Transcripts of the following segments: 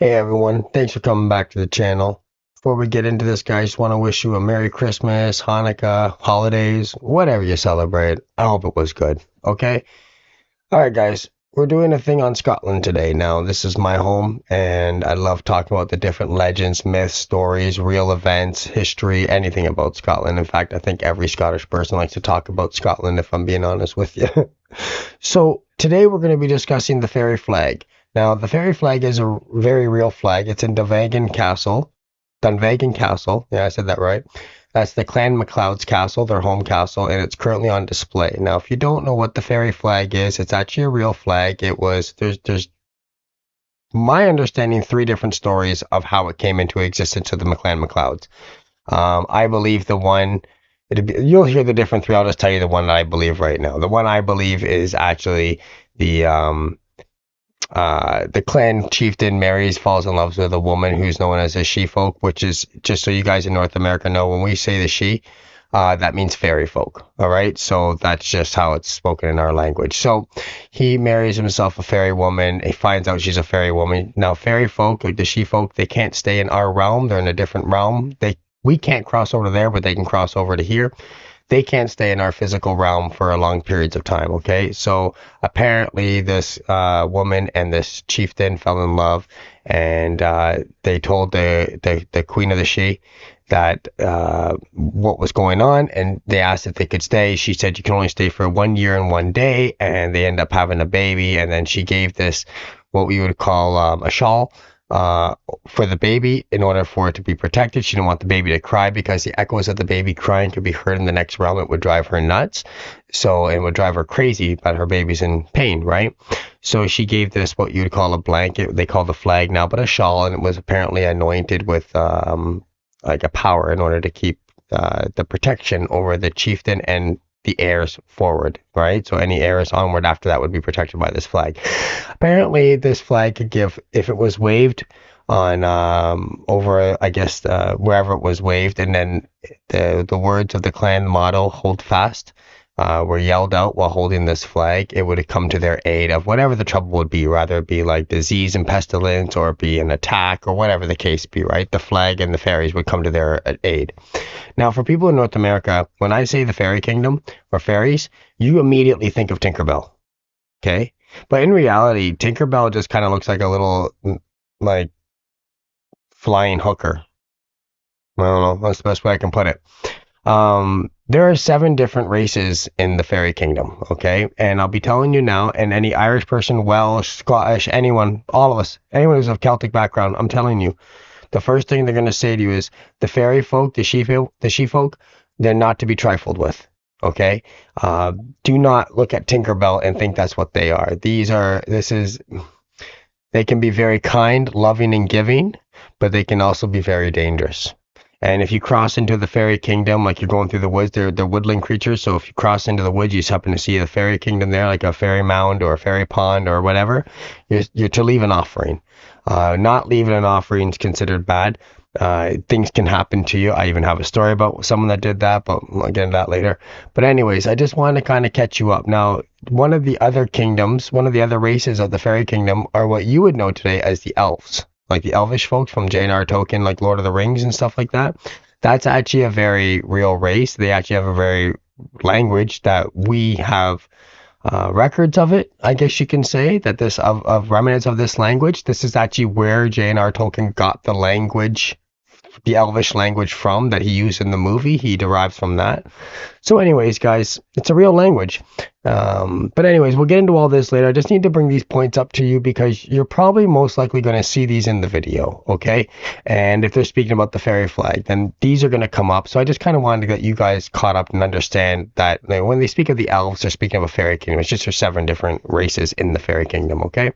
Hey everyone, thanks for coming back to the channel. Before we get into this, guys, just want to wish you a Merry Christmas, Hanukkah, holidays, whatever you celebrate. I hope it was good. Okay? Alright, guys, we're doing a thing on Scotland today. Now, this is my home, and I love talking about the different legends, myths, stories, real events, history, anything about Scotland. In fact, I think every Scottish person likes to talk about Scotland, if I'm being honest with you. So today we're going to be discussing the fairy flag. Now, the fairy flag is a very real flag. It's in Dunvegan Castle. Dunvegan Castle. Yeah, I said that right. That's the Clan McLeod's castle, their home castle, and it's currently on display. Now, if you don't know what the fairy flag is, it's actually a real flag. It was there's my understanding three different stories of how it came into existence of the McLeods. I believe the one, you'll hear the different three. I'll just tell you the one that I believe right now. The one I believe is actually the the clan chieftain marries, falls in love with a woman who's known as a she-folk, which is, just so you guys in North America know, when we say the she, that means fairy folk. All right, so that's just how it's spoken in our language. So he marries himself a fairy woman. He finds out she's a fairy woman. Now, fairy folk, like the she folk, they can't stay in our realm. They're in a different realm. We can't cross over to there, but they can cross over to here. They can't stay in our physical realm for long periods of time. Okay, so apparently this woman and this chieftain fell in love, and they told the queen of the she that what was going on, and they asked if they could stay. She said you can only stay for 1 year and 1 day, and they end up having a baby. And then she gave this, what we would call a shawl, uh, for the baby in order for it to be protected. She didn't want the baby to cry because the echoes of the baby crying could be heard in the next realm. It would drive her nuts. So it would drive her crazy, but her baby's in pain, right? So she gave this, what you would call a blanket. They call the flag now, but a shawl, and it was apparently anointed with like a power in order to keep the protection over the chieftain and the heirs forward, right? So any heirs onward after that would be protected by this flag. Apparently, this flag could give, if it was waved on over, I guess, wherever it was waved, and then the words of the clan motto "Hold fast" were yelled out while holding this flag, it would come to their aid of whatever the trouble would be, rather it be like disease and pestilence, or be an attack, or whatever the case be, right? The flag and the fairies would come to their aid. Now, for people in North America, when I say the fairy kingdom or fairies, you immediately think of Tinkerbell, okay? But in reality, Tinkerbell just kind of looks like a little, like, flying hooker. I don't know. That's the best way I can put it. There are 7 different races in the fairy kingdom, okay? And I'll be telling you now, and any Irish person, Welsh, Scottish, anyone, all of us, anyone who's of Celtic background, I'm telling you, the first thing they're going to say to you is the fairy folk, the she folk, they're not to be trifled with. Okay, do not look at Tinkerbell and think that's what they are. They can be very kind, loving, and giving, but they can also be very dangerous. And if you cross into the fairy kingdom, like you're going through the woods, they're woodland creatures. So if you cross into the woods, you just happen to see the fairy kingdom there, like a fairy mound or a fairy pond or whatever, you're to leave an offering. Not leaving an offering is considered bad. Things can happen to you. I even have a story about someone that did that, but I'll get into that later. But anyways, I just wanted to kind of catch you up. Now, one of the other kingdoms, one of the other races of the fairy kingdom are what you would know today as the elves, like the elvish folks from J.R. Tolkien, like Lord of the Rings and stuff like that. That's actually a very real race. They actually have a very language that we have records of it, I guess you can say, that this of remnants of this language. This is actually where J.R. Tolkien got the language, the Elvish language, from that he used in the movie. He derives from that. So anyways, guys, it's a real language. But anyways, we'll get into all this later. I just need to bring these points up to you because you're probably most likely going to see these in the video, okay? And if they're speaking about the fairy flag, then these are going to come up. So I just kind of wanted to get you guys caught up and understand that, like, when they speak of the elves, they're speaking of a fairy kingdom. It's just there's 7 different races in the fairy kingdom, okay?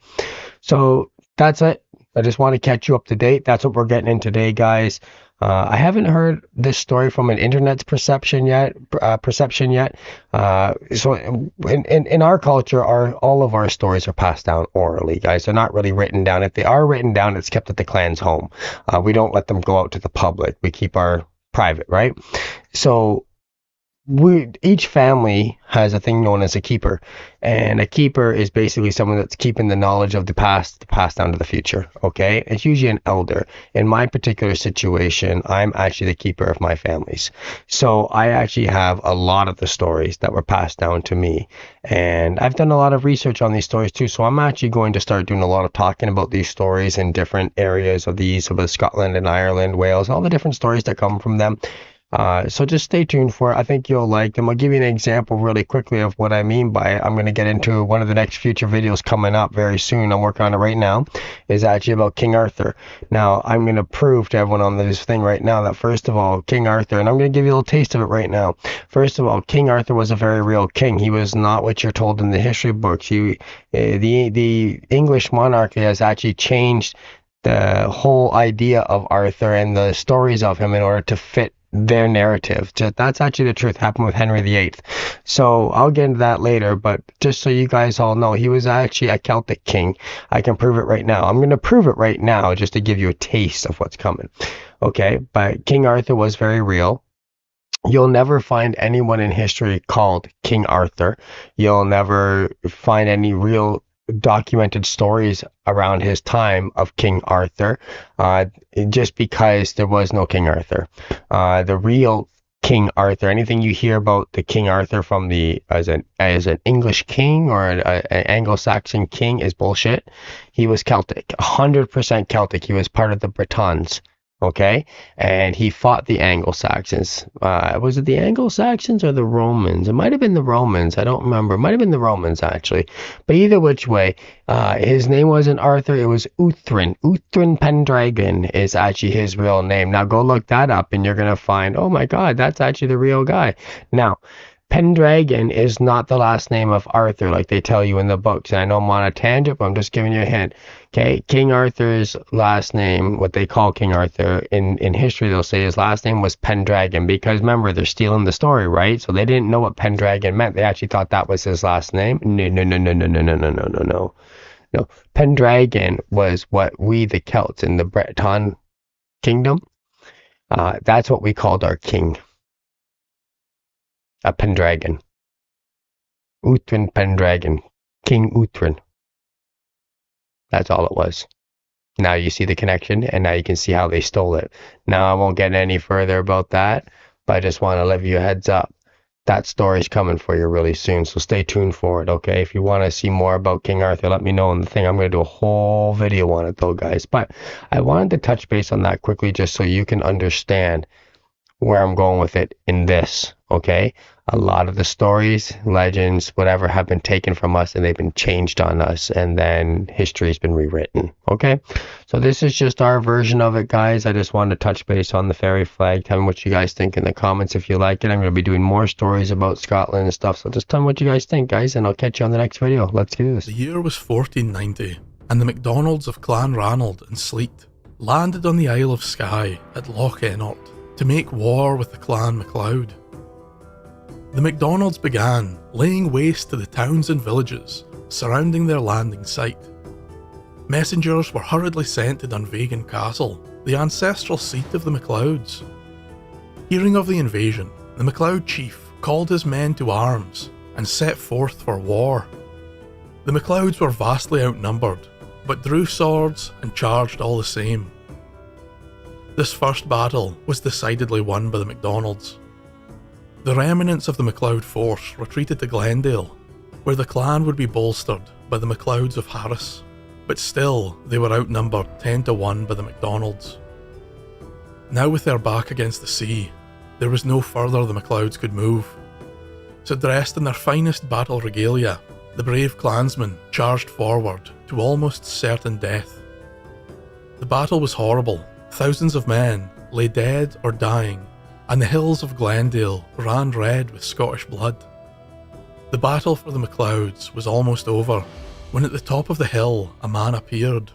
So that's it. I just want to catch you up to date. That's what we're getting in today, guys. I haven't heard this story from an internet's perception yet. So in our culture, all of our stories are passed down orally, guys. They're not really written down. If they are written down, it's kept at the clan's home. We don't let them go out to the public. We keep our private, right? So each family has a thing known as a keeper, and a keeper is basically someone that's keeping the knowledge of the past to pass down to the future. Okay, it's usually an elder. In my particular situation, I'm actually the keeper of my families, so I actually have a lot of the stories that were passed down to me, and I've done a lot of research on these stories too. So I'm actually going to start doing a lot of talking about these stories in different areas of the east of Scotland and Ireland, Wales, all the different stories that come from them. So just stay tuned for it. I think you'll like them. I'll give you an example really quickly of what I mean by it. I'm going to get into one of the next future videos coming up very soon. I'm working on it right now. Is actually about King Arthur. Now, I'm going to prove to everyone on this thing right now that first of all, King Arthur, and I'm going to give you a little taste of it right now. First of all, King Arthur was a very real king. He was not what you're told in the history books. The English monarchy has actually changed the whole idea of Arthur and the stories of him in order to fit their narrative. That's actually the truth. Happened with Henry VIII. So I'll get into that later, but just so you guys all know, he was actually a Celtic king. I can prove it right now. I'm going to prove it right now just to give you a taste of what's coming. Okay, but King Arthur was very real. You'll never find anyone in history called King Arthur. You'll never find any real documented stories around his time of King Arthur, just because there was no King Arthur. The real King Arthur, anything you hear about the King Arthur from as an English king or an Anglo-Saxon king is bullshit. He was Celtic, 100% Celtic. He was part of the Bretons. Okay, and he fought the Anglo-Saxons. Was it the Anglo-Saxons or the Romans? It might have been the Romans. I don't remember. It might have been the Romans, actually. But either which way, his name wasn't Arthur. It was Uthrin. Uthrin Pendragon is actually his real name. Now, go look that up, and you're going to find, oh, my God, that's actually the real guy. Now, Pendragon is not the last name of Arthur like they tell you in the books. And I know I'm on a tangent, but I'm just giving you a hint. Okay, King Arthur's last name, what they call King Arthur, in history they'll say his last name was Pendragon, because remember, they're stealing the story, right? So they didn't know what Pendragon meant. They actually thought that was his last name. No. Pendragon was what we, the Celts in the Breton kingdom, that's what we called our king. A Pendragon. Uthrin Pendragon. King Uthrin. That's all it was. Now you see the connection, and now you can see how they stole it. Now I won't get any further about that, but I just want to give you a heads up. That story's coming for you really soon, so stay tuned for it, okay? If you want to see more about King Arthur, let me know in the thing. I'm going to do a whole video on it, though, guys. But I wanted to touch base on that quickly just so you can understand where I'm going with it in this, okay? A lot of the stories, legends, whatever have been taken from us and they've been changed on us, and then history's been rewritten, okay? So this is just our version of it, guys. I just wanted to touch base on the fairy flag. Tell me what you guys think in the comments if you like it. I'm going to be doing more stories about Scotland and stuff, so just tell me what you guys think, guys, and I'll catch you on the next video. Let's do this. The year was 1490, and the MacDonalds of Clan Ranald and Sleat landed on the Isle of Skye at Loch Ennort to make war with the Clan McLeod. The MacDonalds began laying waste to the towns and villages surrounding their landing site. Messengers were hurriedly sent to Dunvegan Castle, the ancestral seat of the MacLeods. Hearing of the invasion, the MacLeod chief called his men to arms and set forth for war. The MacLeods were vastly outnumbered, but drew swords and charged all the same. This first battle was decidedly won by the MacDonalds. The remnants of the MacLeod force retreated to Glendale, where the clan would be bolstered by the MacLeods of Harris, but still they were outnumbered 10-1 by the MacDonalds. Now with their back against the sea, there was no further the MacLeods could move. So dressed in their finest battle regalia, the brave clansmen charged forward to almost certain death. The battle was horrible. Thousands of men lay dead or dying, and the hills of Glendale ran red with Scottish blood. The battle for the MacLeods was almost over, when at the top of the hill a man appeared.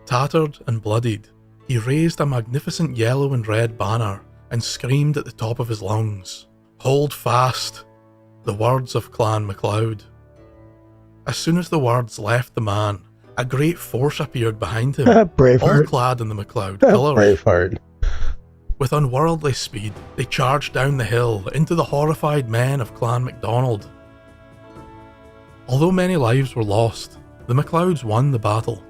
Tattered and bloodied, he raised a magnificent yellow and red banner and screamed at the top of his lungs, "Hold fast!" the words of Clan MacLeod. As soon as the words left the man, a great force appeared behind him, all clad in the MacLeod colours. Braveheart. With unworldly speed, they charged down the hill into the horrified men of Clan MacDonald. Although many lives were lost, the McLeods won the battle.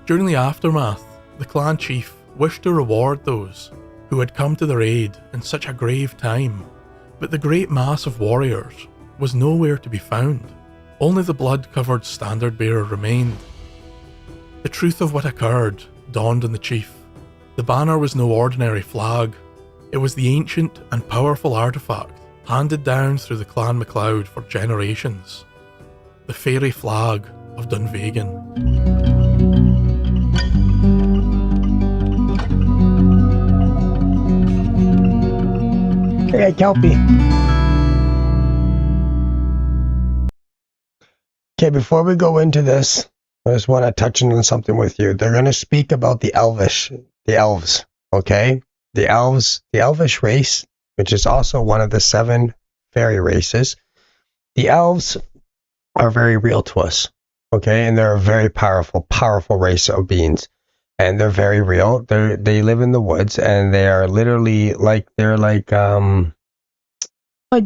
During the aftermath, the clan chief wished to reward those who had come to their aid in such a grave time, but the great mass of warriors was nowhere to be found. Only the blood-covered standard-bearer remained. The truth of what occurred dawned on the chief. The banner was no ordinary flag. It was the ancient and powerful artifact handed down through the Clan MacLeod for generations. The fairy flag of Dunvegan. Hey, Kelpie. Okay, before we go into this, I just want to touch on something with you. They're going to speak about the elves, okay? The elvish race, which is also one of the 7 fairy races. The elves are very real to us, okay? And they're a very powerful race of beings. And they're very real. They live in the woods, and they are literally like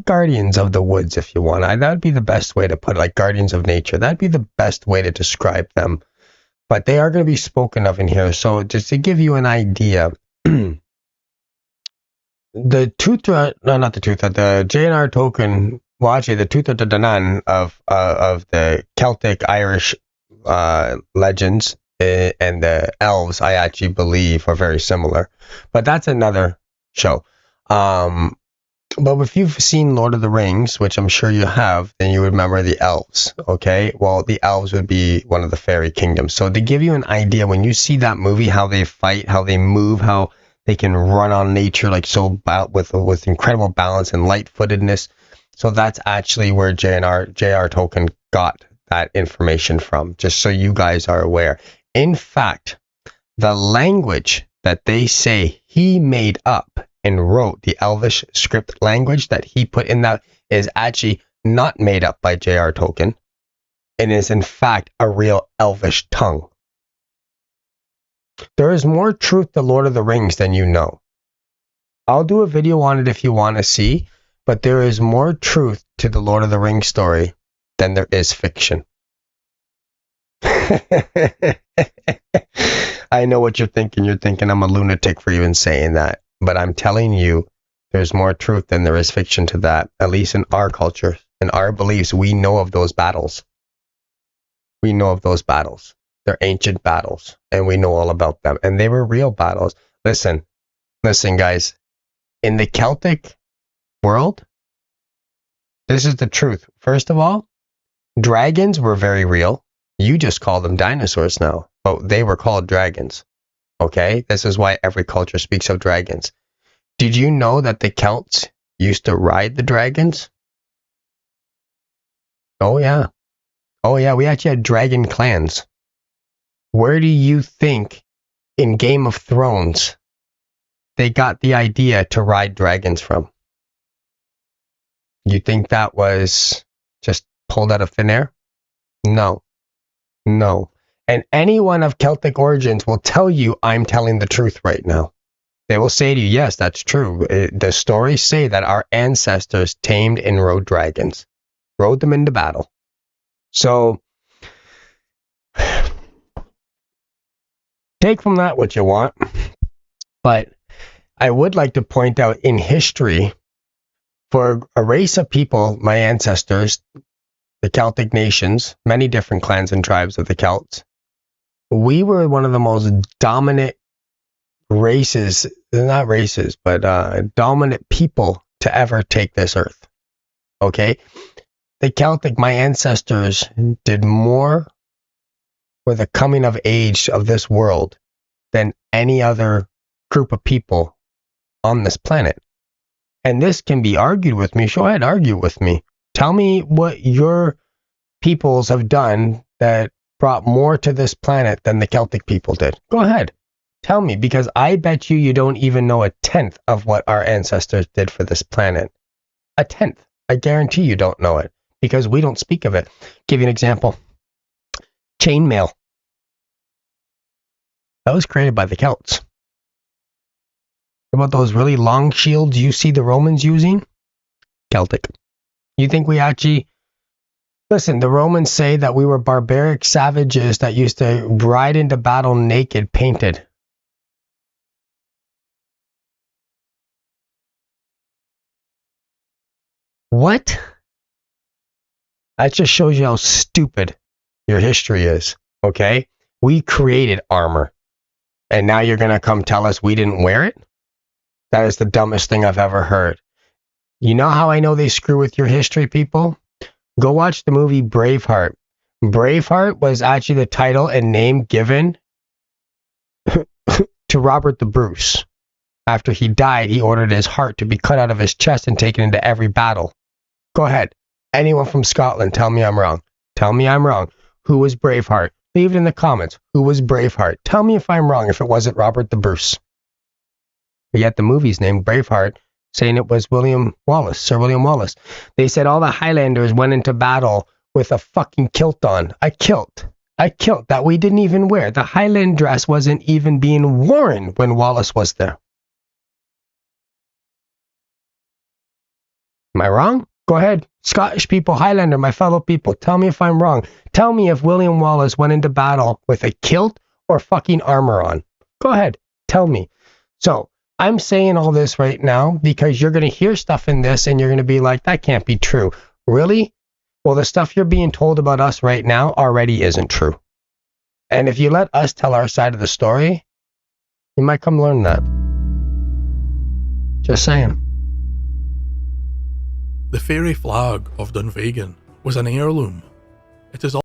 guardians of the woods, if you want. That'd be the best way to put it, like guardians of nature. That'd be the best way to describe them. But they are going to be spoken of in here. So just to give you an idea, the JNR token, well, actually the Tuatha De Danann of the Celtic Irish legends and the elves, I actually believe, are very similar. But that's another show. But if you've seen Lord of the Rings, which I'm sure you have, then you remember the elves, okay? Well, the elves would be one of the fairy kingdoms. So to give you an idea, when you see that movie, how they fight, how they move, how they can run on nature, like so with incredible balance and light-footedness. So that's actually where J.R. Tolkien got that information from, just so you guys are aware. In fact, the language that they say he made up and wrote, the Elvish script language that he put in that, is actually not made up by J.R. Tolkien. It is in fact a real Elvish tongue. There is more truth to Lord of the Rings than you know. I'll do a video on it if you want to see, but there is more truth to the Lord of the Rings story than there is fiction. I know what you're thinking. You're thinking I'm a lunatic for even saying that. But I'm telling you, there's more truth than there is fiction to that. At least in our culture, in our beliefs, we know of those battles. We know of those battles. They're ancient battles, and we know all about them. And they were real battles. Listen, guys. In the Celtic world, this is the truth. First of all, dragons were very real. You just call them dinosaurs now, but they were called dragons. Okay? This is why every culture speaks of dragons. Did you know that the Celts used to ride the dragons? Oh, yeah. Oh, yeah. We actually had dragon clans. Where do you think in Game of Thrones they got the idea to ride dragons from? You think that was just pulled out of thin air? No. No. And anyone of Celtic origins will tell you I'm telling the truth right now. They will say to you, yes, that's true. The stories say that our ancestors tamed and rode dragons, rode them into battle. So, take from that what you want. But I would like to point out in history, for a race of people, my ancestors, the Celtic nations, many different clans and tribes of the Celts, we were one of the most dominant races, not races, but dominant people to ever take this earth. Okay? The Celtic, my ancestors, did more for the coming of age of this world than any other group of people on this planet. And this can be argued with me. Go ahead, argue with me. Tell me what your peoples have done that brought more to this planet than the Celtic people did. Go ahead. Tell me, because I bet you don't even know a tenth of what our ancestors did for this planet. A tenth. I guarantee you don't know it, because we don't speak of it. Give you an example. Chainmail. That was created by the Celts. What about those really long shields you see the Romans using? Celtic. You think we actually... Listen, the Romans say that we were barbaric savages that used to ride into battle naked, painted. What? That just shows you how stupid your history is, okay? We created armor, and now you're going to come tell us we didn't wear it? That is the dumbest thing I've ever heard. You know how I know they screw with your history, people? Go watch the movie Braveheart. Braveheart was actually the title and name given to Robert the Bruce. After he died, he ordered his heart to be cut out of his chest and taken into every battle. Go ahead. Anyone from Scotland, tell me I'm wrong. Tell me I'm wrong. Who was Braveheart? Leave it in the comments. Who was Braveheart? Tell me if I'm wrong, if it wasn't Robert the Bruce. But yet the movie's named Braveheart, saying it was William Wallace, Sir William Wallace. They said all the Highlanders went into battle with a fucking kilt on. A kilt that we didn't even wear. The Highland dress wasn't even being worn when Wallace was there. Am I wrong? Go ahead. Scottish people, Highlander, my fellow people, tell me if I'm wrong. Tell me if William Wallace went into battle with a kilt or fucking armor on. Go ahead. Tell me. So, I'm saying all this right now because you're going to hear stuff in this and you're going to be like, that can't be true. Really? Well, the stuff you're being told about us right now already isn't true. And if you let us tell our side of the story, you might come learn that. Just saying. The fairy flag of Dunvegan was an heirloom. It is all...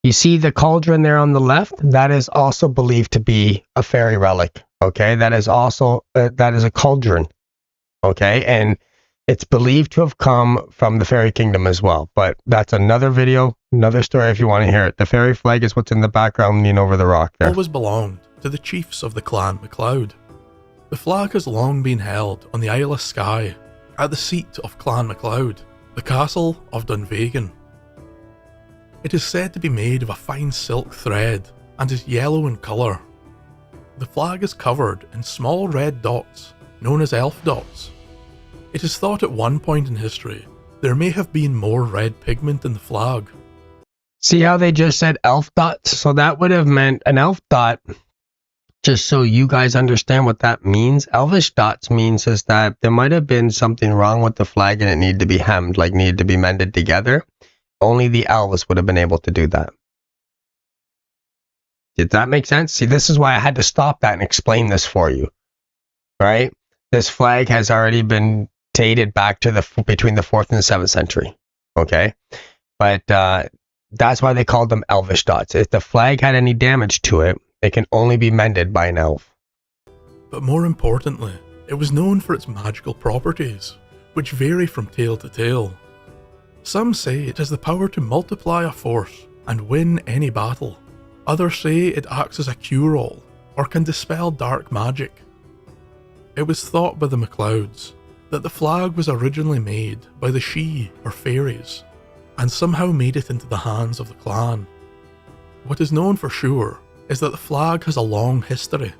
You see the cauldron there on the left? That is also believed to be a fairy relic. Okay, that is also that is a cauldron. Okay, and it's believed to have come from the fairy kingdom as well. But that's another video, another story if you want to hear it. The fairy flag is what's in the background, leaning over the rock there. Always belonged to the chiefs of the clan McLeod. The flag has long been held on the Isle of Skye, at the seat of Clan McLeod, the castle of Dunvegan. It is said to be made of a fine silk thread and is yellow in colour. The flag is covered in small red dots, known as elf dots. It is thought at one point in history there may have been more red pigment in the flag. See how they just said elf dots? So that would have meant an elf dot. Just so you guys understand what that means, elvish dots means is that there might have been something wrong with the flag and it needed to be hemmed, like needed to be mended together. Only the elves would have been able to do that. Did that make sense? See, this is why I had to stop that and explain this for you. Right? This flag has already been dated back to between the 4th and the 7th century. Okay? But that's why they called them elvish dots. If the flag had any damage to it, it can only be mended by an elf. But more importantly, it was known for its magical properties, which vary from tale to tale. Some say it has the power to multiply a force and win any battle. Others say it acts as a cure-all, or can dispel dark magic. It was thought by the McLeods that the flag was originally made by the Sidhe, or fairies, and somehow made it into the hands of the clan. What is known for sure is that the flag has a long history.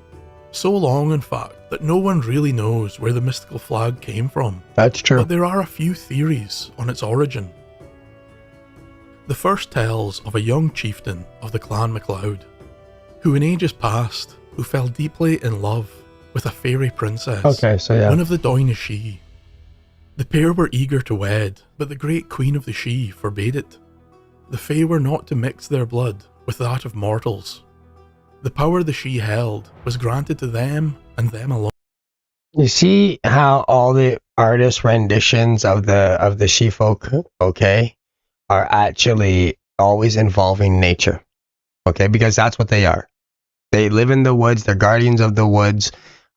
So long, in fact, that no one really knows where the mystical flag came from. That's true. But there are a few theories on its origin. The first tells of a young chieftain of the clan McLeod, who in ages past, who fell deeply in love with a fairy princess, one of the Doine Sidhe. The pair were eager to wed, but the great queen of the Sidhe forbade it. The Fae were not to mix their blood with that of mortals. The power the Sidhe held was granted to them and them alone. You see how all the artist renditions of the Sidhe folk, okay, are actually always involving nature, okay, because that's what they are. They live in the woods. They're guardians of the woods.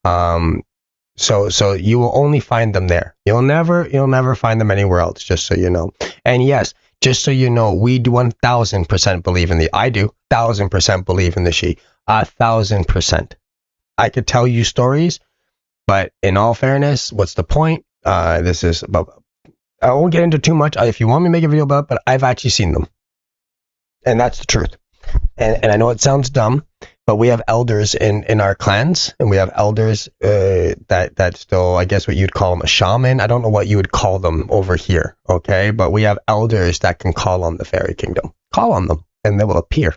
So you will only find them there. You'll never find them anywhere else. Just so you know. And yes, just so you know, we do 1000% believe in I do 1000% believe in the Sidhe. 1000%. I could tell you stories, but in all fairness, what's the point? This is about. I won't get into too much. If you want me to make a video about it, but I've actually seen them, and that's the truth. And I know it sounds dumb, But we have elders in our clans, and we have elders that still, I guess what you'd call them a shaman. I don't know what you would call them over here, okay? But we have elders that can call on the fairy kingdom. Call on them, and they will appear.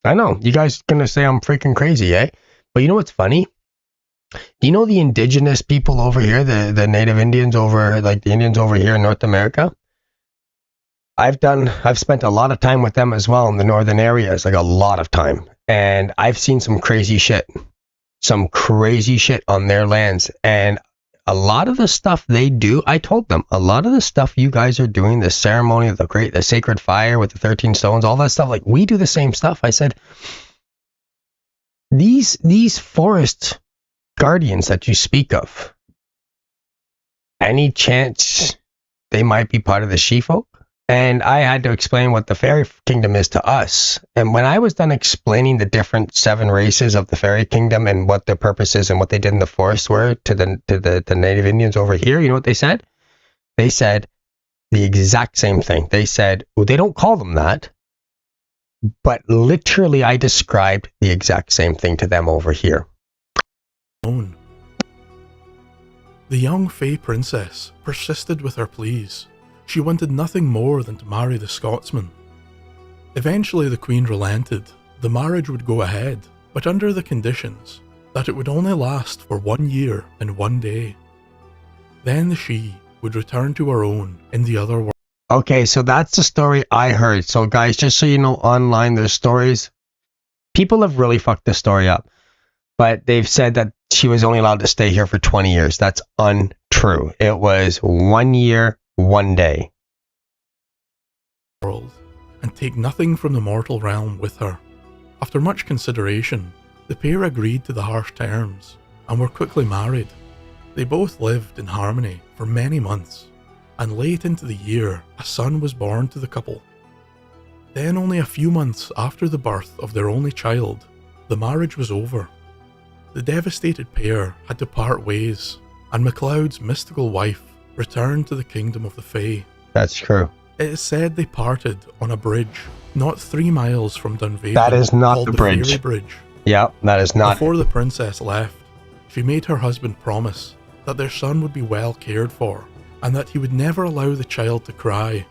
I know, you guys gonna say I'm freaking crazy, eh? But you know what's funny? Do you know the indigenous people over here, the native Indians over, like the Indians over here in North America? I've spent a lot of time with them as well in the northern areas, like a lot of time. And I've seen some crazy shit on their lands. And a lot of the stuff they do, I told them, a lot of the stuff you guys are doing, the ceremony, the sacred fire with the 13 stones, all that stuff, like we do the same stuff. I said, these forest guardians that you speak of, any chance they might be part of the she-folk? And I had to explain what the fairy kingdom is to us. And when I was done explaining the different 7 races of the fairy kingdom and what their purposes and what they did in the forest were to the native Indians over here, you know what they said? They said the exact same thing. They said, well, they don't call them that, but literally I described the exact same thing to them over here. The young Fey princess persisted with her pleas. She wanted nothing more than to marry the Scotsman. Eventually the Queen relented. The marriage would go ahead, but under the conditions that it would only last for 1 year and 1 day. Then the she would return to her own in the other world. Okay, so that's the story I heard. So guys, just so you know, online there's stories. People have really fucked this story up. But they've said that she was only allowed to stay here for 20 years. That's untrue. It was 1 year, 1 day. And take nothing from the mortal realm with her. After much consideration, the pair agreed to the harsh terms and were quickly married. They both lived in harmony for many months, and late into the year, a son was born to the couple. Then only a few months after the birth of their only child, the marriage was over. The devastated pair had to part ways, and McLeod's mystical wife returned to the kingdom of the Fae. That's true. It is said they parted on a bridge not 3 miles from Dunvegan. That is not called the bridge. Fairy Bridge. Yeah, that is not. Before the princess left, she made her husband promise that their son would be well cared for, and that he would never allow the child to cry,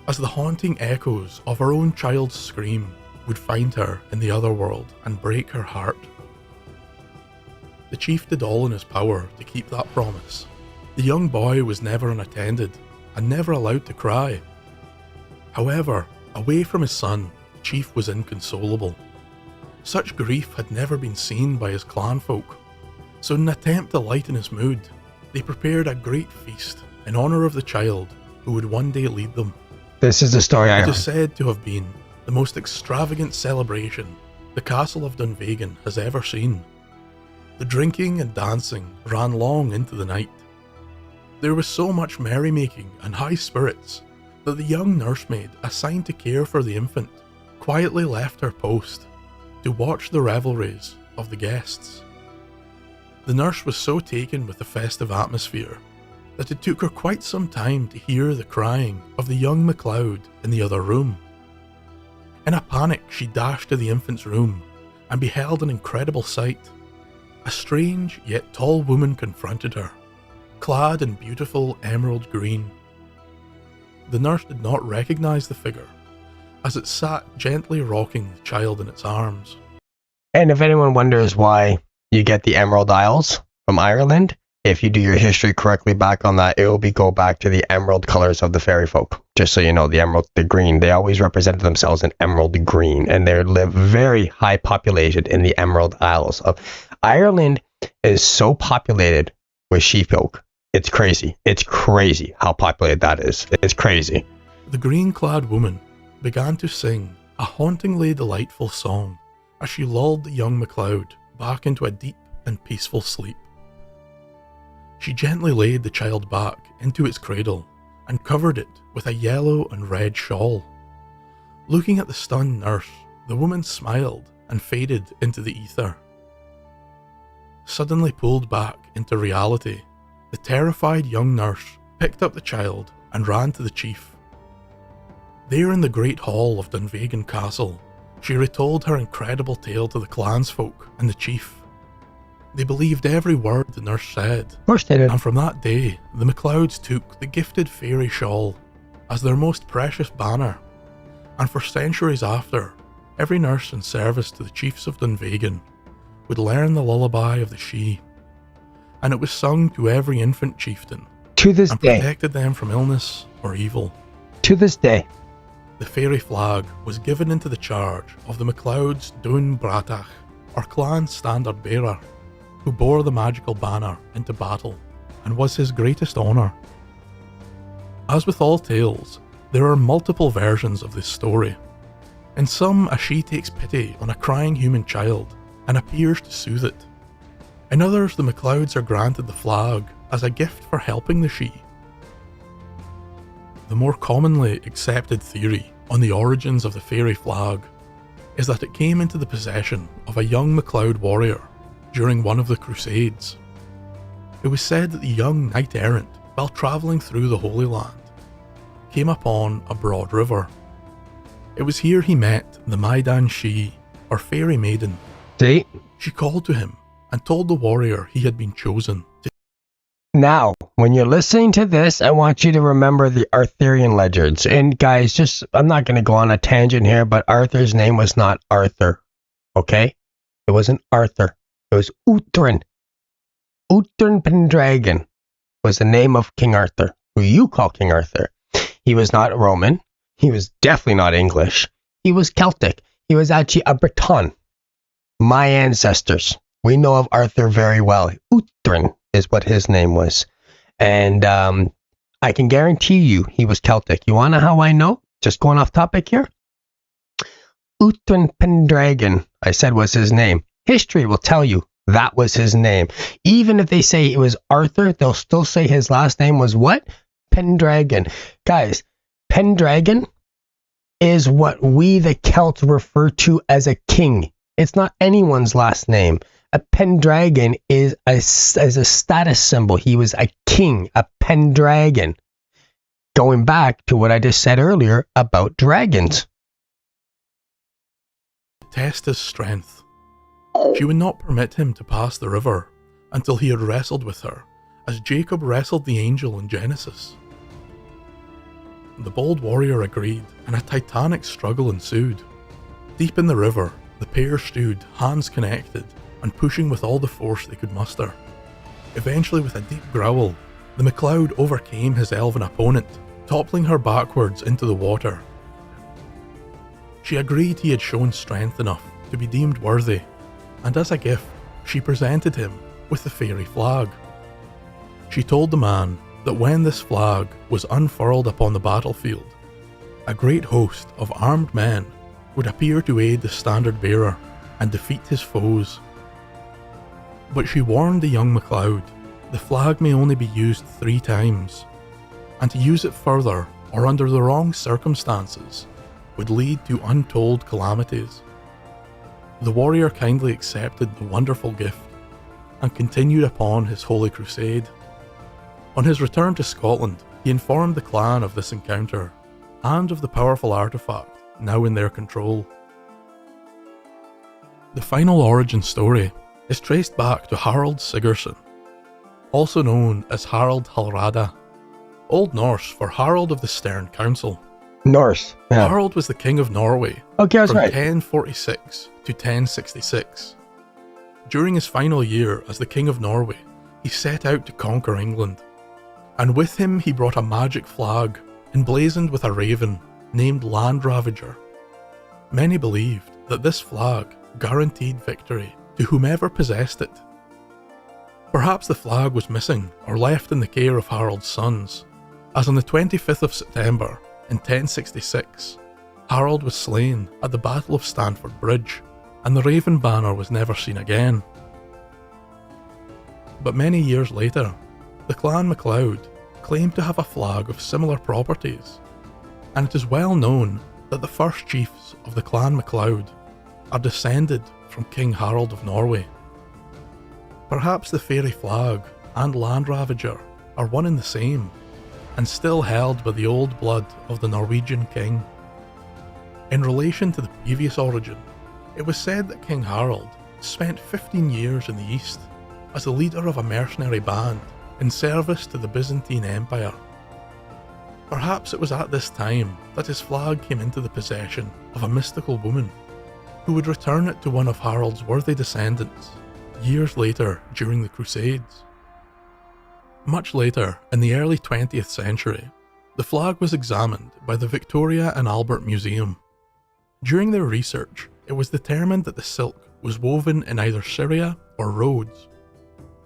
as the haunting echoes of her own child's scream would find her in the other world and break her heart. The chief did all in his power to keep that promise. The young boy was never unattended and never allowed to cry. However, away from his son, the chief was inconsolable. Such grief had never been seen by his clanfolk, so in an attempt to lighten his mood, they prepared a great feast in honour of the child who would one day lead them. This is the story I It heard. is said to have been the most extravagant celebration the castle of Dunvegan has ever seen. The drinking and dancing ran long into the night. There was so much merrymaking and high spirits that the young nursemaid assigned to care for the infant quietly left her post to watch the revelries of the guests. The nurse was so taken with the festive atmosphere that it took her quite some time to hear the crying of the young McLeod in the other room. In a panic, she dashed to the infant's room and beheld an incredible sight. A strange yet tall woman confronted her, clad in beautiful emerald green. The nurse did not recognize the figure, as it sat gently rocking the child in its arms. And if anyone wonders why you get the Emerald Isles from Ireland, if you do your history correctly back on that, it will go back to the emerald colors of the fairy folk. Just so you know, the emerald, the green, they always represented themselves in emerald green, and they live very high populated in the Emerald Isles of Ireland. Is so populated with sheepfolk. It's crazy. It's crazy how populated that is. It's crazy. The green-clad woman began to sing a hauntingly delightful song as she lulled the young McLeod back into a deep and peaceful sleep. She gently laid the child back into its cradle and covered it with a yellow and red shawl. Looking at the stunned nurse, the woman smiled and faded into the ether. Suddenly pulled back into reality, the terrified young nurse picked up the child and ran to the chief. There in the great hall of Dunvegan Castle, She retold her incredible tale to the clansfolk and the chief. They believed every word the nurse said, Of course they did. and from that day, the McLeods took the gifted fairy shawl as their most precious banner, and for centuries after, every nurse in service to the chiefs of Dunvegan would learn the lullaby of the Sidhe, and it was sung to every infant chieftain To this and day. protected them from illness or evil. To this day. The fairy flag was given into the charge of the McLeod's Dún Bratach, or clan standard bearer, who bore the magical banner into battle and was his greatest honour. As with all tales, there are multiple versions of this story. In some, a Sidhe takes pity on a crying human child and appears to soothe it. In others, the McLeods are granted the flag as a gift for helping the Sidhe. The more commonly accepted theory on the origins of the fairy flag is that it came into the possession of a young McLeod warrior during one of the Crusades. It was said that the young knight-errant, while travelling through the Holy Land, came upon a broad river. It was here he met the Maidan Sidhe, or fairy maiden. See? She called to him and told the warrior he had been chosen to. Now, when you're listening to this, I want you to remember the Arthurian legends. And guys, I'm not going to go on a tangent here, but Arthur's name was not Arthur. Okay? It wasn't Arthur. It was Uhtred. Uhtred Pendragon was the name of King Arthur, who you call King Arthur. He was not Roman. He was definitely not English. He was Celtic. He was actually a Breton. My ancestors. We know of Arthur very well. Uhtred is what his name was. And I can guarantee you he was Celtic. You want to know how I know? Just going off topic here. Uhtred Pendragon, I said, was his name. History will tell you that was his name. Even if they say it was Arthur, they'll still say his last name was what? Pendragon. Guys, Pendragon is what we the Celts refer to as a king. It's not anyone's last name. A Pendragon is a status symbol. He was a king, a Pendragon. Going back to what I just said earlier about dragons. Test his strength. She would not permit him to pass the river until he had wrestled with her, as Jacob wrestled the angel in Genesis. The bold warrior agreed, and a titanic struggle ensued. Deep in the river, the pair stood, hands connected, and pushing with all the force they could muster. Eventually, with a deep growl, the McLeod overcame his elven opponent, toppling her backwards into the water. She agreed he had shown strength enough to be deemed worthy, and as a gift, she presented him with the fairy flag. She told the man that when this flag was unfurled upon the battlefield, a great host of armed men would appear to aid the standard bearer and defeat his foes. But she warned the young McLeod the flag may only be used 3 times, and to use it further or under the wrong circumstances would lead to untold calamities. The warrior kindly accepted the wonderful gift and continued upon his holy crusade. On his return to Scotland, he informed the clan of this encounter and of the powerful artifact now in their control. The final origin story is traced back to Harald Sigurdsson, also known as Harald Hallrada, Old Norse for Harald of the Stern Council. Norse. Yeah. Harald was the king of Norway Okay, I was from right. 1046 to 1066. During his final year as the king of Norway, he set out to conquer England, and with him he brought a magic flag emblazoned with a raven named Landravager. Many believed that this flag guaranteed victory to whomever possessed it. Perhaps the flag was missing or left in the care of Harald's sons, as on the 25th of September in 1066, Harald was slain at the Battle of Stamford Bridge, and the Raven banner was never seen again. But many years later, the clan McLeod claimed to have a flag of similar properties, and it is well known that the first chiefs of the clan McLeod are descended from King Harald of Norway. Perhaps the fairy flag and Landravager are one and the same, and still held by the old blood of the Norwegian king. In relation to the previous origin, it was said that King Harold spent 15 years in the east as the leader of a mercenary band in service to the Byzantine Empire. Perhaps it was at this time that his flag came into the possession of a mystical woman who would return it to one of Harold's worthy descendants years later during the Crusades. Much later, in the early 20th century, the flag was examined by the Victoria and Albert Museum. During their research, it was determined that the silk was woven in either Syria or Rhodes,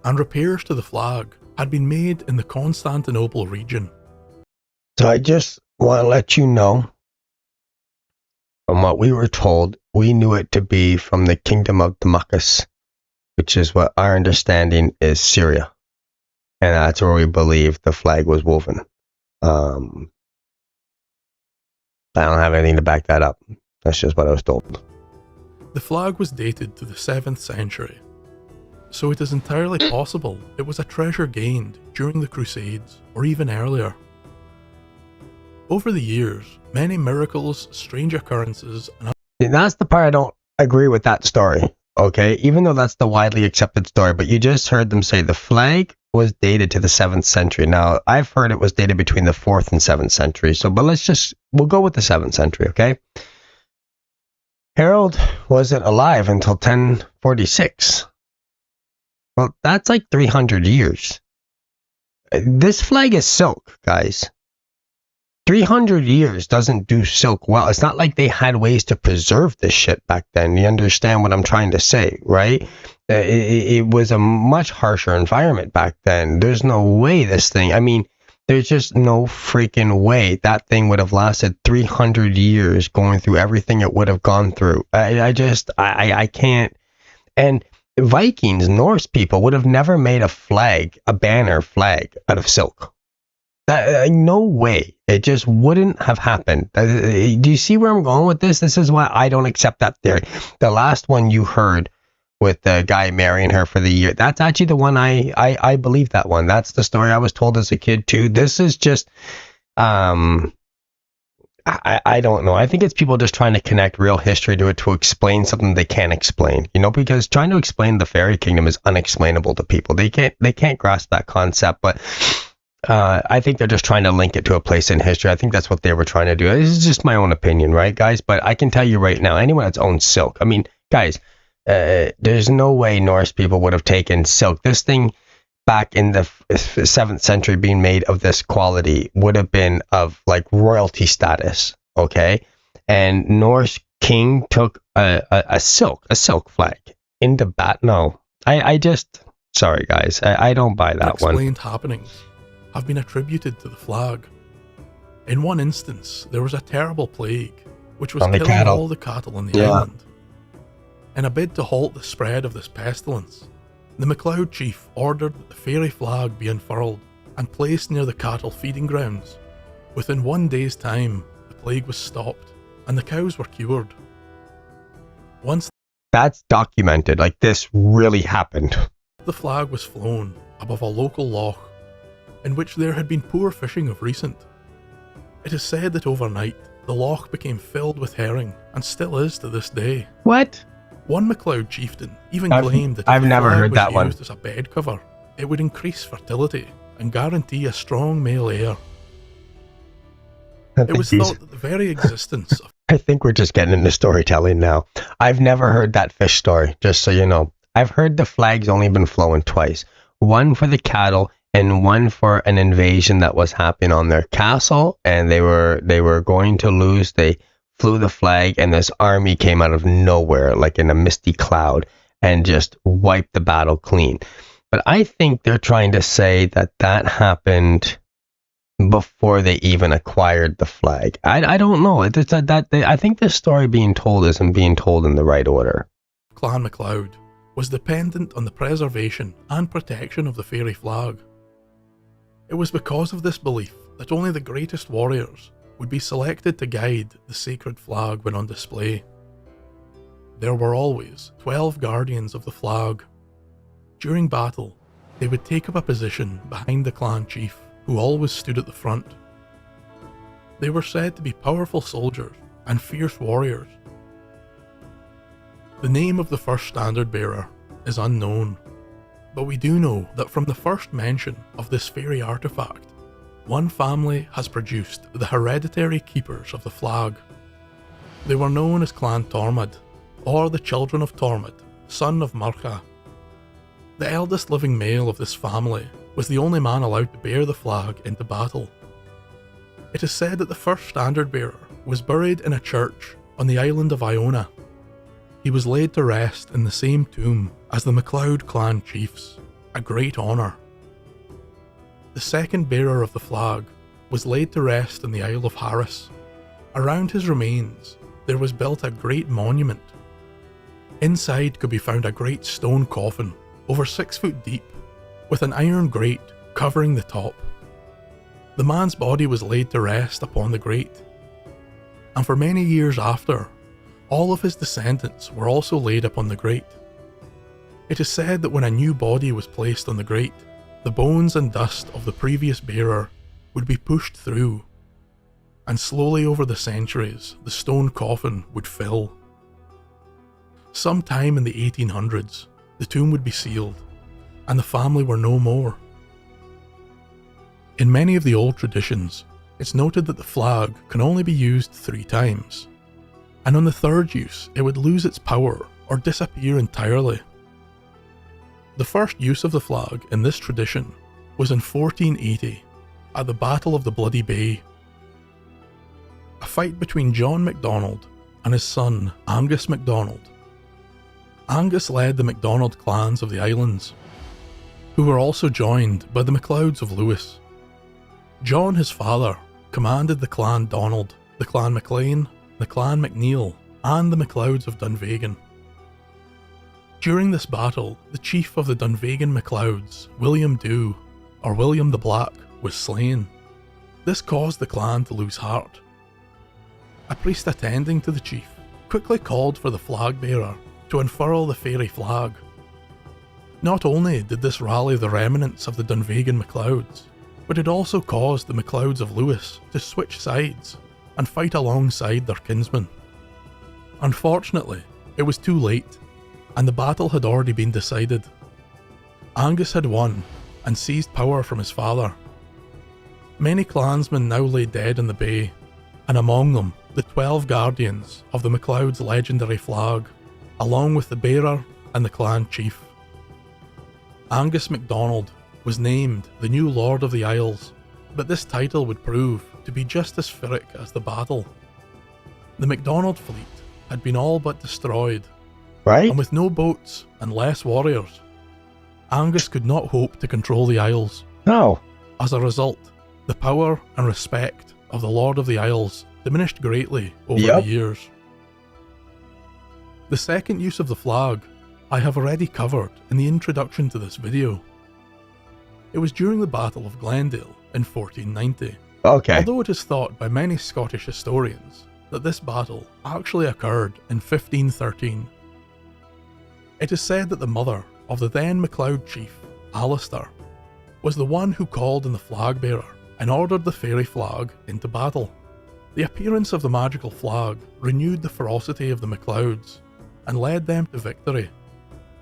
and repairs to the flag had been made in the Constantinople region. So I just want to let you know, from what we were told, we knew it to be from the kingdom of Damascus, which is what our understanding is Syria. And that's where we believe the flag was woven. I don't have anything to back that up. That's just what I was told. The flag was dated to the 7th century, so it is entirely possible it was a treasure gained during the Crusades or even earlier. Over the years, many miracles, strange occurrences, and that's the part I don't agree with that story, okay? Even though that's the widely accepted story, but you just heard them say the flag was dated to the 7th century. Now, I've heard it was dated between the 4th and 7th century, but we'll go with the 7th century, okay? Harold wasn't alive until 1046. Well, that's like 300 years. This flag is silk, guys. 300 years doesn't do silk well. It's not like they had ways to preserve this shit back then. You understand what I'm trying to say, right? It was a much harsher environment back then. There's no way there's just no freaking way that thing would have lasted 300 years going through everything it would have gone through. I can't. And Vikings, Norse people would have never made a banner flag out of silk. No way. It just wouldn't have happened. Do you see where I'm going with this? This is why I don't accept that theory. The last one you heard with the guy marrying her for the year, that's actually the one I believe that one. That's the story I was told as a kid too. This is just, I don't know. I think it's people just trying to connect real history to it to explain something they can't explain, because trying to explain the fairy kingdom is unexplainable to people. They can't grasp that concept, but I think they're just trying to link it to a place in history. I think that's what they were trying to do. This is just my own opinion, right, guys? But I can tell you right now, anyone that's owned silk, guys, there's no way Norse people would have taken silk. This thing back in the 7th century being made of this quality would have been of like royalty status, okay? And Norse king took a silk flag into bat. No, sorry guys, I don't buy that one. Unexplained happenings have been attributed to the flag. In one instance, there was a terrible plague, which was killing all the cattle on the island. In a bid to halt the spread of this pestilence, the McLeod chief ordered that the fairy flag be unfurled and placed near the cattle feeding grounds. Within 1 day's time, the plague was stopped, and the cows were cured. That's documented, like this really happened. The flag was flown above a local loch, in which there had been poor fishing of recent. It is said that overnight, the loch became filled with herring, and still is to this day. What? One McLeod chieftain even claimed that if I've the never flag heard was that one. used as a bed cover, it would increase fertility and guarantee a strong male heir. It was thought that the very existence of... I think we're just getting into storytelling now. I've never heard that fish story, just so you know. I've heard the flag's only been flown twice. One for the cattle and one for an invasion that was happening on their castle, and they were going to lose. They flew the flag, and this army came out of nowhere, like in a misty cloud, and just wiped the battle clean. But I think they're trying to say that happened before they even acquired the flag. I don't know. I think this story being told isn't being told in the right order. Clan McLeod was dependent on the preservation and protection of the fairy flag. It was because of this belief that only the greatest warriors would be selected to guide the sacred flag when on display. There were always 12 guardians of the flag. During battle, they would take up a position behind the clan chief, who always stood at the front. They were said to be powerful soldiers and fierce warriors. The name of the first standard bearer is unknown, but we do know that from the first mention of this fairy artifact, one family has produced the hereditary keepers of the flag. They were known as Clan Tormod, or the Children of Tormod, son of Murcha. The eldest living male of this family was the only man allowed to bear the flag into battle. It is said that the first standard bearer was buried in a church on the island of Iona. He was laid to rest in the same tomb as the McLeod clan chiefs, a great honour. The second bearer of the flag was laid to rest in the Isle of Harris. Around his remains there was built a great monument. Inside could be found a great stone coffin over 6 foot deep, with an iron grate covering the top. The man's body was laid to rest upon the grate, and for many years after, all of his descendants were also laid upon the grate. It is said that when a new body was placed on the grate, the bones and dust of the previous bearer would be pushed through, and slowly over the centuries, the stone coffin would fill. Sometime in the 1800s, the tomb would be sealed, and the family were no more. In many of the old traditions, it's noted that the flag can only be used 3 times, and on the third use it would lose its power or disappear entirely. The first use of the flag in this tradition was in 1480 at the Battle of the Bloody Bay. A fight between John MacDonald and his son Angus MacDonald. Angus led the MacDonald clans of the Highlands, who were also joined by the McLeods of Lewis. John, his father, commanded the Clan Donald, the Clan MacLean, the Clan MacNeil, and the McLeods of Dunvegan. During this battle, the chief of the Dunvegan MacLeods, William Dew, or William the Black, was slain. This caused the clan to lose heart. A priest attending to the chief quickly called for the flag bearer to unfurl the fairy flag. Not only did this rally the remnants of the Dunvegan MacLeods, but it also caused the McLeods of Lewis to switch sides and fight alongside their kinsmen. Unfortunately, it was too late, and the battle had already been decided. Angus had won and seized power from his father. Many clansmen now lay dead in the bay, and among them the 12 guardians of the MacLeod's legendary flag, along with the bearer and the clan chief. Angus MacDonald was named the new Lord of the Isles, but this title would prove to be just as pyrrhic as the battle. The MacDonald fleet had been all but destroyed, Right? and with no boats and less warriors, Angus could not hope to control the Isles. No. As a result, the power and respect of the Lord of the Isles diminished greatly over the years. The second use of the flag I have already covered in the introduction to this video. It was during the Battle of Glendale in 1490, Okay. although it is thought by many Scottish historians that this battle actually occurred in 1513. It is said that the mother of the then MacLeod chief, Alistair, was the one who called in the flag bearer and ordered the fairy flag into battle. The appearance of the magical flag renewed the ferocity of the MacLeods and led them to victory,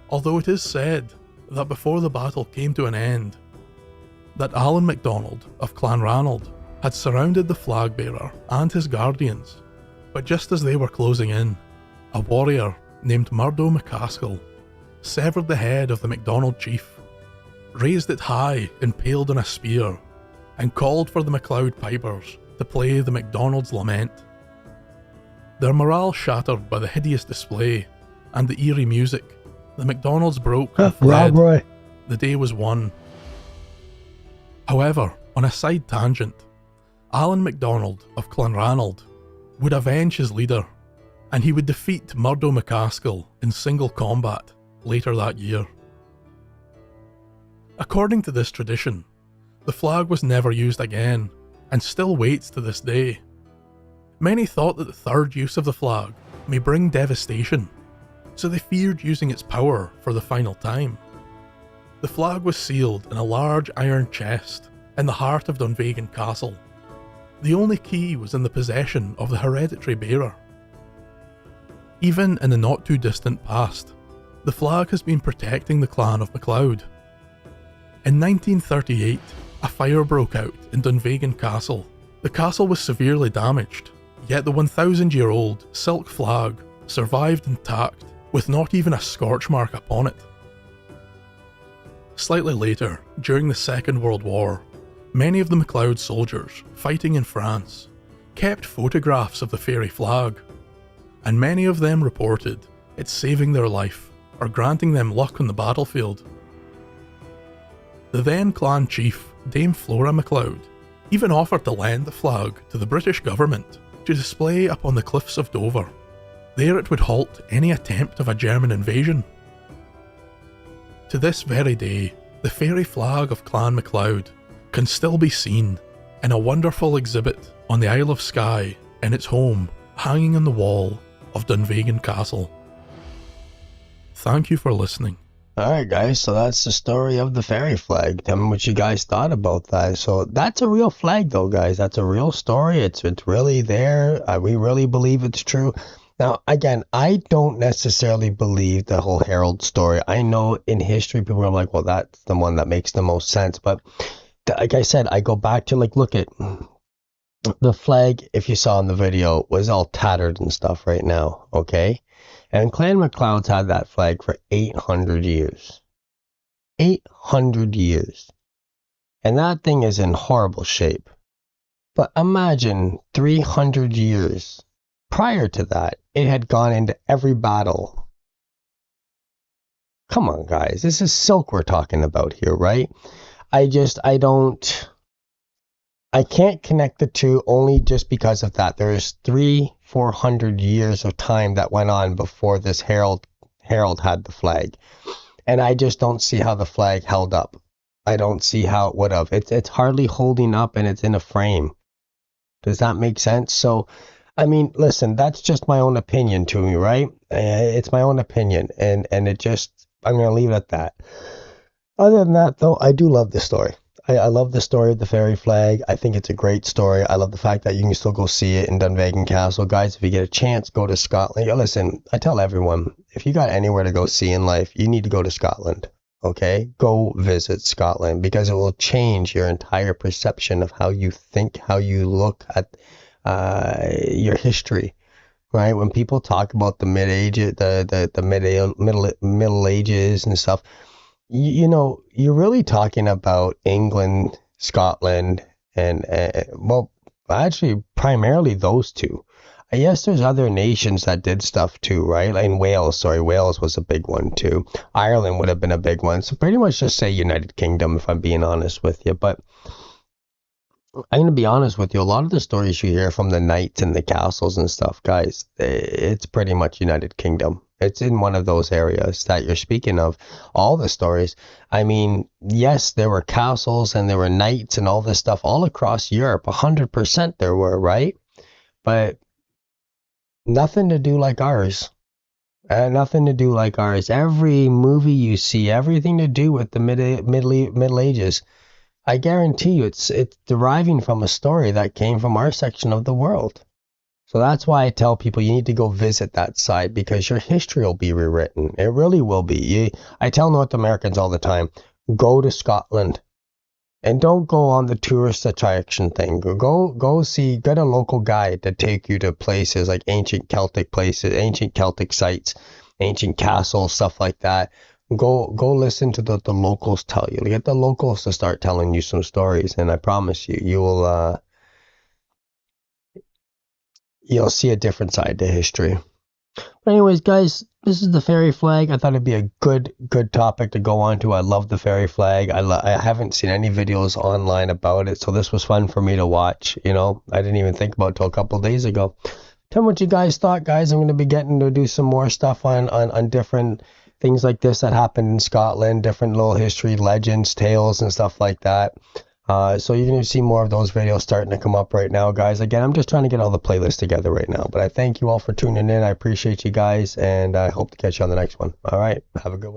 although it is said that before the battle came to an end, that Alan MacDonald of Clan Ranald had surrounded the flag bearer and his guardians, but just as they were closing in, a warrior named Murdo MacAskill severed the head of the MacDonald chief, raised it high impaled on a spear, and called for the MacLeod pipers to play the MacDonald's lament. Their morale shattered by the hideous display and the eerie music, the MacDonalds broke and fled. Roy. The day was won. However, on a side tangent, Alan MacDonald of Clanranald would avenge his leader, and he would defeat Murdo MacAskill in single combat later that year. According to this tradition, the flag was never used again, and still waits to this day. Many thought that the third use of the flag may bring devastation, so they feared using its power for the final time. The flag was sealed in a large iron chest in the heart of Dunvegan Castle. The only key was in the possession of the hereditary bearer. Even in the not too distant past, the flag has been protecting the clan of McLeod. In 1938, a fire broke out in Dunvegan Castle. The castle was severely damaged, yet the 1,000-year-old silk flag survived intact with not even a scorch mark upon it. Slightly later, during the Second World War, many of the McLeod soldiers fighting in France kept photographs of the fairy flag, and many of them reported it saving their life or granting them luck on the battlefield. The then clan chief, Dame Flora McLeod, even offered to lend the flag to the British government to display upon the cliffs of Dover. There it would halt any attempt of a German invasion. To this very day, the fairy flag of Clan McLeod can still be seen in a wonderful exhibit on the Isle of Skye in its home, hanging on the wall of Dunvegan Castle. Thank you for listening. Alright guys, so that's the story of the fairy flag. Tell me what you guys thought about that. So that's a real flag though, guys. That's a real story. It's really there. We really believe it's true. Now, again, I don't necessarily believe the whole Herald story. I know in history people are like, well, that's the one that makes the most sense. But like I said, I go back to look at the flag, if you saw in the video, was all tattered and stuff right now, okay? And Clan McLeod's had that flag for 800 years. 800 years. And that thing is in horrible shape. But imagine 300 years prior to that, it had gone into every battle. Come on, guys. This is silk we're talking about here, right? I can't connect the two only just because of that. There's 400 years of time that went on before this Herald had the flag. And I just don't see how the flag held up. I don't see how it would have. It's hardly holding up and it's in a frame. Does that make sense? So, I mean, listen, that's just my own opinion to me, right? It's my own opinion. And it just, I'm going to leave it at that. Other than that, though, I do love this story. I love the story of the fairy flag. I think it's a great story. I love the fact that you can still go see it in Dunvegan Castle. Guys, if you get a chance, go to Scotland. Listen, I tell everyone, if you got anywhere to go see in life, you need to go to Scotland, okay? Go visit Scotland because it will change your entire perception of how you think, how you look at your history, right? When people talk about the Middle Ages and stuff, you know, you're really talking about England, Scotland, and well, actually, primarily those two. Yes, there's other nations that did stuff too, right? And Wales was a big one too. Ireland would have been a big one. So pretty much just say United Kingdom, if I'm being honest with you. But I'm going to be honest with you, a lot of the stories you hear from the knights and the castles and stuff, guys, it's pretty much United Kingdom. It's in one of those areas that you're speaking of. All the stories. I mean, yes, there were castles and there were knights and all this stuff all across Europe. 100% there were, right? But nothing to do like ours. Nothing to do like ours. Every movie you see, everything to do with the Middle Ages. I guarantee you it's deriving from a story that came from our section of the world. So that's why I tell people you need to go visit that site because your history will be rewritten. It really will be. I tell North Americans all the time, go to Scotland and don't go on the tourist attraction thing. Go see, get a local guide to take you to places like ancient Celtic places, ancient Celtic sites, ancient castles, stuff like that. Go listen to the locals tell you. Get the locals to start telling you some stories, and I promise you, you'll see a different side to history. But anyways, guys, this is the fairy flag. I thought it'd be a good topic to go on to. I love the fairy flag. I haven't seen any videos online about it, so this was fun for me to watch. You know, I didn't even think about it till a couple of days ago. Tell me what you guys thought, guys. I'm going to be getting to do some more stuff on different things like this that happened in Scotland, different little history, legends, tales, and stuff like that. So you're going to see more of those videos starting to come up right now, guys. Again, I'm just trying to get all the playlists together right now. But I thank you all for tuning in. I appreciate you guys, and I hope to catch you on the next one. All right, have a good one.